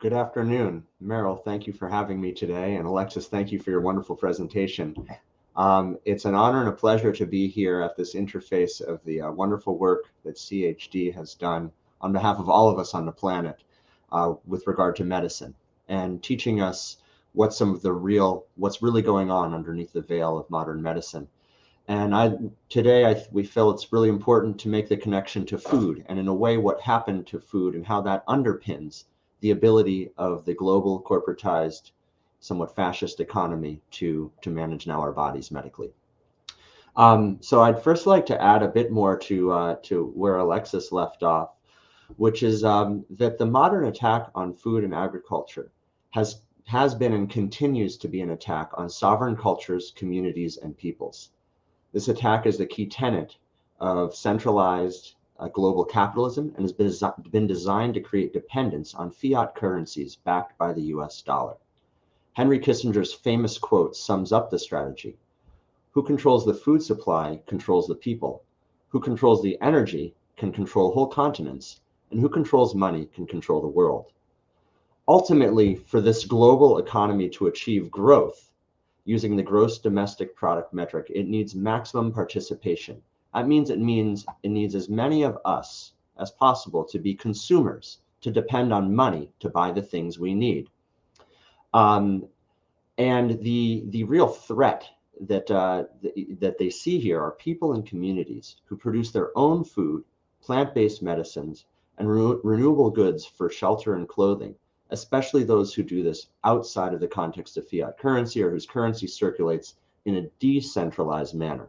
Good afternoon. Meryl, thank you for having me today. And Alexis, thank you for your wonderful presentation. It's an honor and a pleasure to be here at this interface of the wonderful work that CHD has done on behalf of all of us on the planet with regard to medicine and teaching us what's really going on underneath the veil of modern medicine. And we feel it's really important to make the connection to food and in a way what happened to food and how that underpins the ability of the global corporatized, somewhat fascist economy to manage now our bodies medically. So I'd first like to add a bit more to where Alexis left off, which is that the modern attack on food and agriculture has been and continues to be an attack on sovereign cultures, communities, and peoples. This attack is the key tenet of centralized global capitalism and has been designed to create dependence on fiat currencies backed by the US dollar. Henry Kissinger's famous quote sums up the strategy. Who controls the food supply controls the people. Who controls the energy can control whole continents, and who controls money can control the world. Ultimately, for this global economy to achieve growth, using the gross domestic product metric, it needs maximum participation. That means it needs as many of us as possible to be consumers, to depend on money to buy the things we need. And the real threat that they see here are people and communities who produce their own food, plant-based medicines, and renewable goods for shelter and clothing, especially those who do this outside of the context of fiat currency or whose currency circulates in a decentralized manner.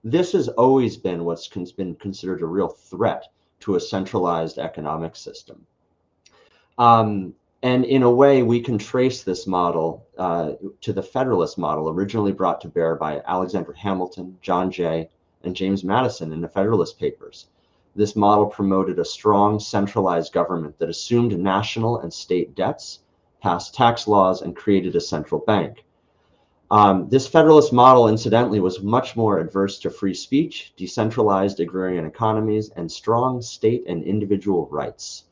This has always been what's been considered a real threat to a centralized economic system. And in a way, we can trace this model to the Federalist model originally brought to bear by Alexander Hamilton, John Jay, and James Madison in the Federalist Papers. This model promoted a strong centralized government that assumed national and state debts, passed tax laws, and created a central bank. This Federalist model, incidentally, was much more adverse to free speech, decentralized agrarian economies, and strong state and individual rights.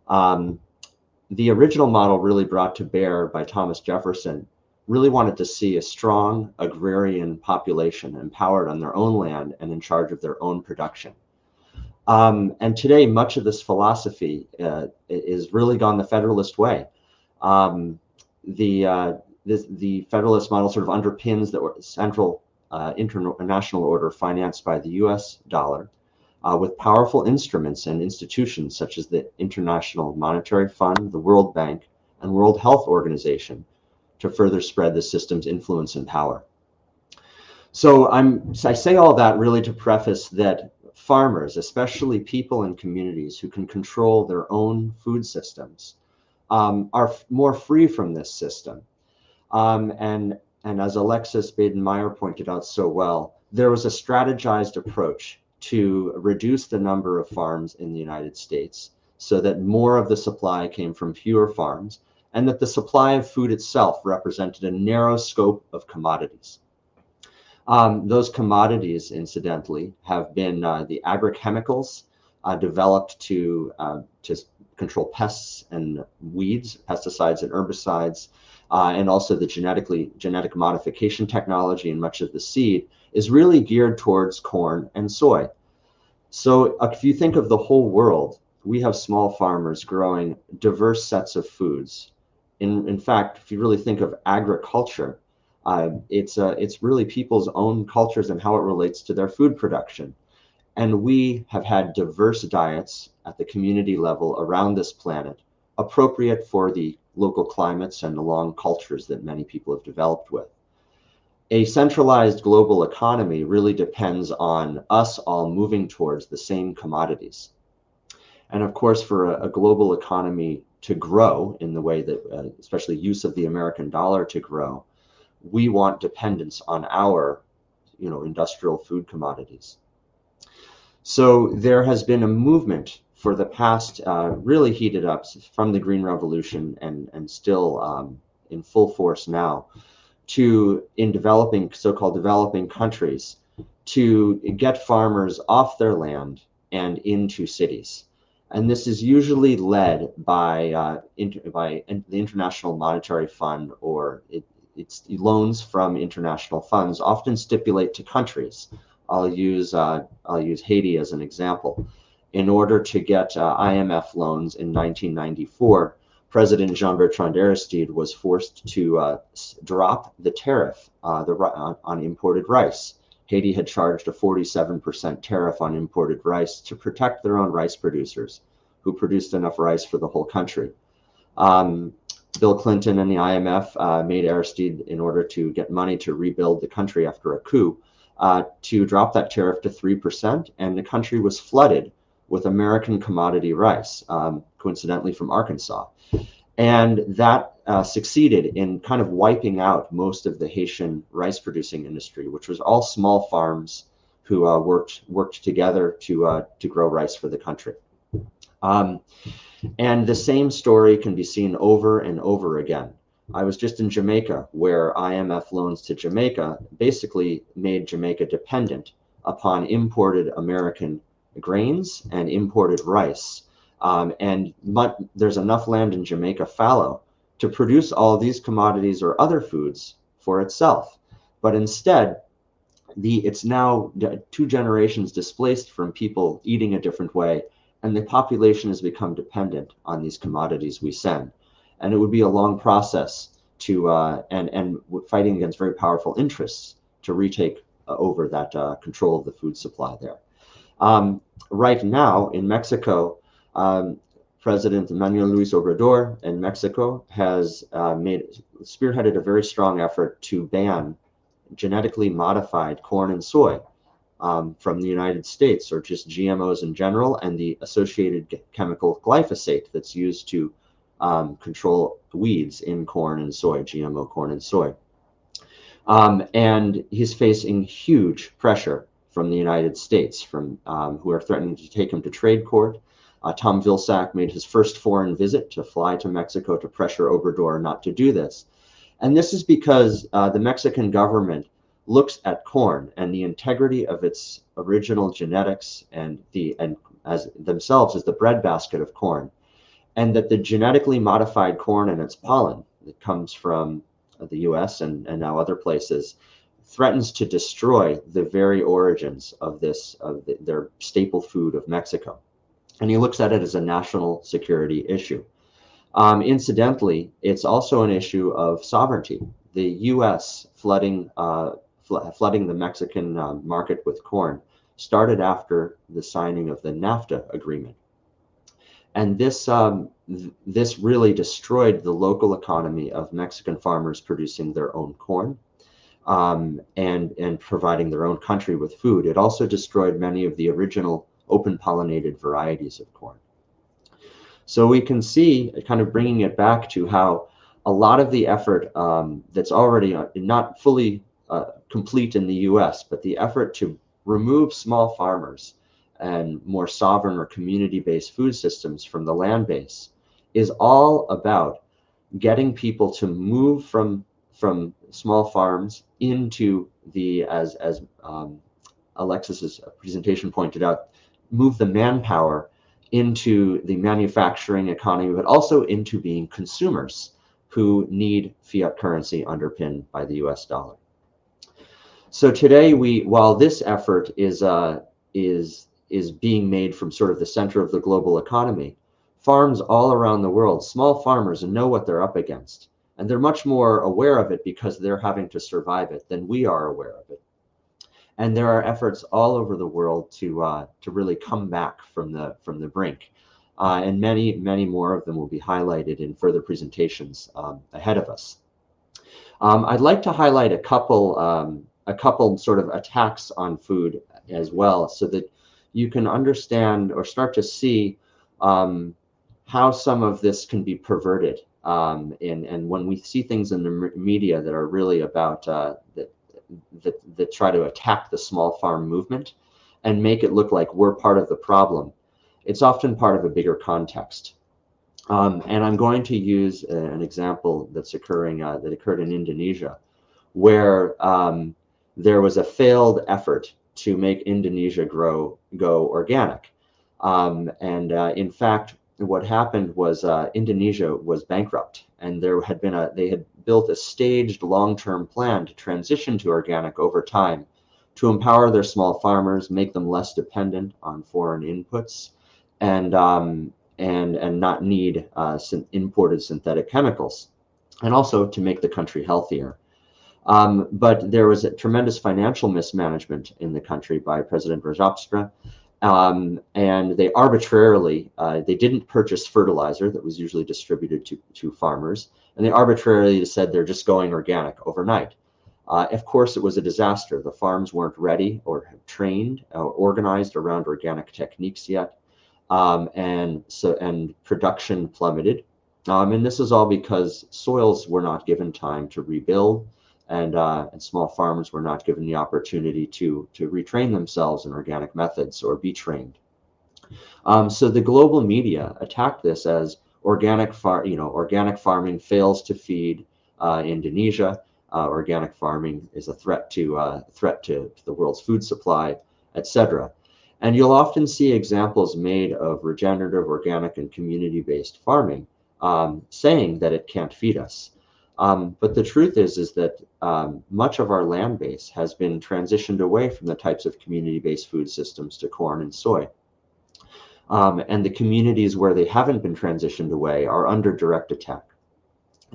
The original model really brought to bear by Thomas Jefferson really wanted to see a strong agrarian population empowered on their own land and in charge of their own production. And today, much of this philosophy is really gone the Federalist way. The Federalist model sort of underpins the central international order financed by the US dollar with powerful instruments and institutions such as the International Monetary Fund, the World Bank, and World Health Organization to further spread the system's influence and power. So I say all that really to preface that farmers, especially people in communities who can control their own food systems, are more free from this system. And as Alexis Baden-Meyer pointed out so well, there was a strategized approach to reduce the number of farms in the United States so that more of the supply came from fewer farms and that the supply of food itself represented a narrow scope of commodities. Those commodities, incidentally, have been the agrochemicals developed to control pests and weeds, pesticides and herbicides, and also the genetic modification technology and much of the seed is really geared towards corn and soy. So if you think of the whole world, we have small farmers growing diverse sets of foods. In fact, if you really think of agriculture, it's really people's own cultures and how it relates to their food production. And we have had diverse diets at the community level around this planet, appropriate for the local climates and the long cultures that many people have developed with. A centralized global economy really depends on us all moving towards the same commodities. And of course, for a global economy to grow in the way that, especially use of the American dollar to grow, we want dependence on our, industrial food commodities. So there has been a movement for the past, really heated up from the Green Revolution and still in full force now, in developing, so-called developing countries, to get farmers off their land and into cities. And this is usually led by the International Monetary Fund, or it's loans from international funds, often stipulate to countries. I'll use Haiti as an example. In order to get IMF loans in 1994, President Jean-Bertrand Aristide was forced to drop the tariff on imported rice. Haiti had charged a 47% tariff on imported rice to protect their own rice producers, who produced enough rice for the whole country. Bill Clinton and the IMF made Aristide, in order to get money to rebuild the country after a coup, to drop that tariff to 3%, and the country was flooded with American commodity rice, coincidentally from Arkansas. And that succeeded in kind of wiping out most of the Haitian rice producing industry, which was all small farms who worked together to grow rice for the country. And the same story can be seen over and over again. I was just in Jamaica, where IMF loans to Jamaica basically made Jamaica dependent upon imported American grains and imported rice. There's enough land in Jamaica fallow to produce all these commodities or other foods for itself. But instead, it's now 2 generations displaced from people eating a different way, and the population has become dependent on these commodities we send. And it would be a long process to, and fighting against very powerful interests to retake over that control of the food supply there. Right now in Mexico, President Manuel Luis Obrador in Mexico has spearheaded a very strong effort to ban genetically modified corn and soy from the United States, or just GMOs in general, and the associated chemical glyphosate that's used to control weeds in corn and soy, GMO corn and soy. And he's facing huge pressure from the United States, from who are threatening to take him to trade court. Tom Vilsack made his first foreign visit to fly to Mexico to pressure Obrador not to do this. And this is because the Mexican government looks at corn and the integrity of its original genetics and as themselves as the breadbasket of corn, and that the genetically modified corn and its pollen that comes from the US and now other places threatens to destroy the very origins of their staple food of Mexico. And he looks at it as a national security issue. Incidentally, it's also an issue of sovereignty. The US flooding the Mexican market with corn started after the signing of the NAFTA agreement. And this really destroyed the local economy of Mexican farmers producing their own corn and providing their own country with food. It also destroyed many of the original open pollinated varieties of corn. So we can see, kind of bringing it back to how a lot of the effort that's already not fully complete in the US, but the effort to remove small farmers and more sovereign or community-based food systems from the land base is all about getting people to move from small farms into the, as Alexis's presentation pointed out, move the manpower into the manufacturing economy, but also into being consumers who need fiat currency underpinned by the US dollar. So today, while this effort is being made from sort of the center of the global economy, farms all around the world, small farmers, know what they're up against. And they're much more aware of it because they're having to survive it than we are aware of it. And there are efforts all over the world to really come back from the brink. And many more of them will be highlighted in further presentations ahead of us. I'd like to highlight a couple sort of attacks on food as well, so that you can understand or start to see how some of this can be perverted. And when we see things in the media that are really about that try to attack the small farm movement and make it look like we're part of the problem, it's often part of a bigger context. And I'm going to use an example that occurred in Indonesia, where there was a failed effort to make Indonesia go organic. In fact, what happened was Indonesia was bankrupt, and they had built a staged long-term plan to transition to organic over time, to empower their small farmers, make them less dependent on foreign inputs, and not need imported synthetic chemicals, and also to make the country healthier. But there was a tremendous financial mismanagement in the country by President Rajapaksa, and they arbitrarily, they didn't purchase fertilizer that was usually distributed to farmers, and they arbitrarily said they're just going organic overnight. Of course, it was a disaster. The farms weren't ready or trained or organized around organic techniques yet, and production plummeted. And this is all because soils were not given time to rebuild, and small farmers were not given the opportunity to retrain themselves in organic methods or be trained. So the global media attacked this as organic farming fails to feed Indonesia. Organic farming is a threat to the world's food supply, etc. And you'll often see examples made of regenerative, organic, and community-based farming, saying that it can't feed us. But the truth is that much of our land base has been transitioned away from the types of community-based food systems to corn and soy. And the communities where they haven't been transitioned away are under direct attack.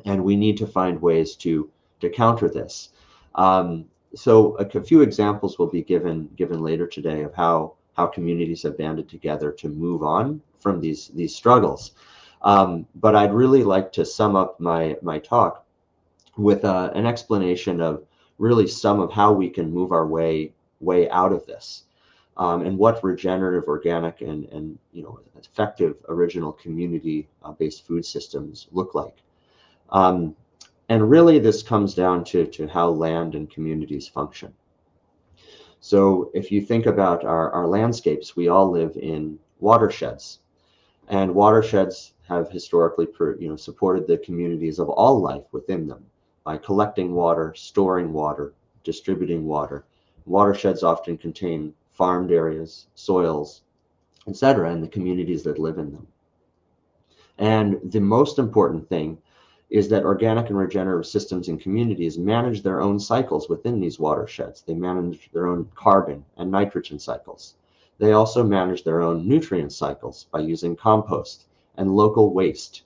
And we need to find ways to counter this. So a few examples will be given later today of how communities have banded together to move on from these struggles. But I'd really like to sum up my talk with an explanation of really some of how we can move our way out of this, and what regenerative, organic, and effective original community-based food systems look like. And really, this comes down to how land and communities function. So if you think about our landscapes, we all live in watersheds, and watersheds have historically supported the communities of all life within them by collecting water, storing water, distributing water. Watersheds often contain farmed areas, soils, etc., and the communities that live in them. And the most important thing is that organic and regenerative systems and communities manage their own cycles within these watersheds. They manage their own carbon and nitrogen cycles. They also manage their own nutrient cycles by using compost and local waste.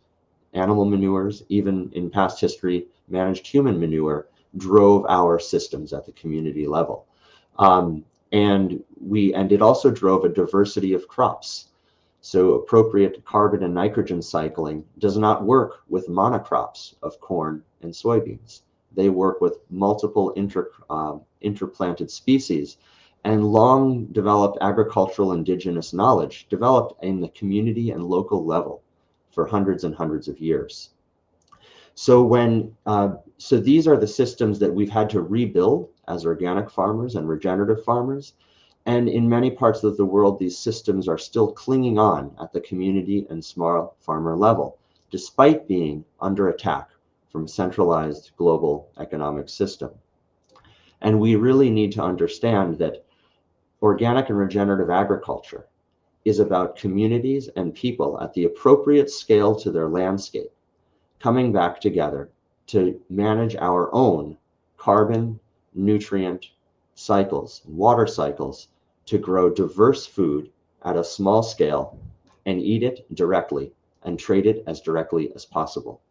Animal manures, even in past history, managed human manure, drove our systems at the community level. And it also drove a diversity of crops. So appropriate carbon and nitrogen cycling does not work with monocrops of corn and soybeans. They work with multiple interplanted species, and long developed agricultural indigenous knowledge developed in the community and local level for hundreds and hundreds of years. So these are the systems that we've had to rebuild as organic farmers and regenerative farmers. And in many parts of the world, these systems are still clinging on at the community and small farmer level, despite being under attack from a centralized global economic system. And we really need to understand that organic and regenerative agriculture is about communities and people at the appropriate scale to their landscape, coming back together to manage our own carbon, nutrient cycles, water cycles, to grow diverse food at a small scale and eat it directly and trade it as directly as possible.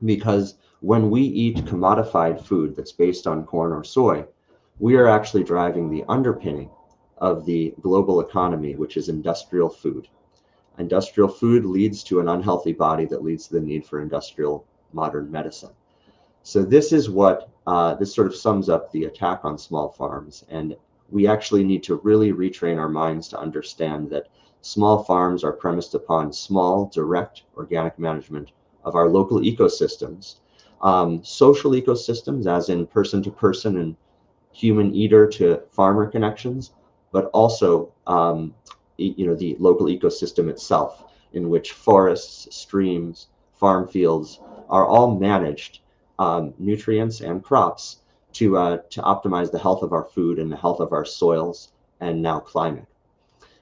Because when we eat commodified food that's based on corn or soy, we are actually driving the underpinning of the global economy, which is industrial food. Industrial food leads to an unhealthy body that leads to the need for industrial modern medicine. So this is what this sort of sums up the attack on small farms. And we actually need to really retrain our minds to understand that small farms are premised upon small, direct, organic management of our local ecosystems, social ecosystems, as in person to person and human eater to farmer connections, but also the local ecosystem itself, in which forests, streams, farm fields are all managed, nutrients and crops, to optimize the health of our food and the health of our soils and now climate.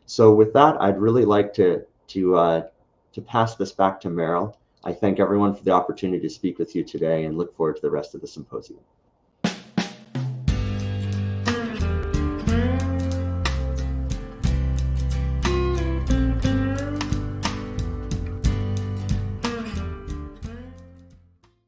So with that, I'd really like to pass this back to Meryl. I thank everyone for the opportunity to speak with you today and look forward to the rest of the symposium.